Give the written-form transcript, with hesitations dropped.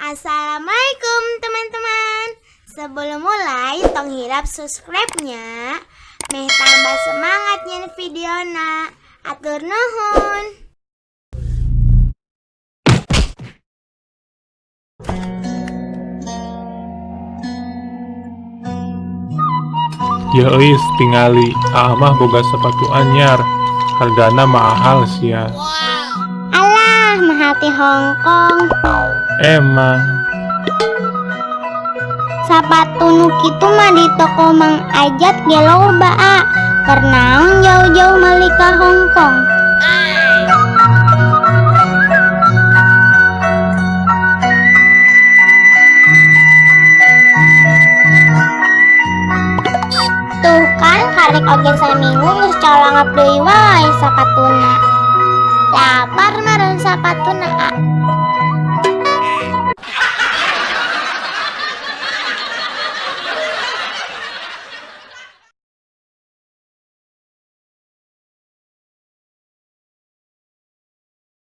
Assalamualaikum teman-teman. Sebelum mulai tong hirap subscribe-nya. Meh tambah semangatnya videona. Atur nuhun. Ya euis tingali mah boga sepatu anyar, hargana mahal sia. Alah, mahal ti Hongkong. Emang Sapatu nu kitu mah di toko Mang Ajat ge loba Karena jauh-jauh meuli ka Hongkong. Tuh kan karek oge saminggu geus colongap deui wae sapatuna. Lapar meureun sapatuna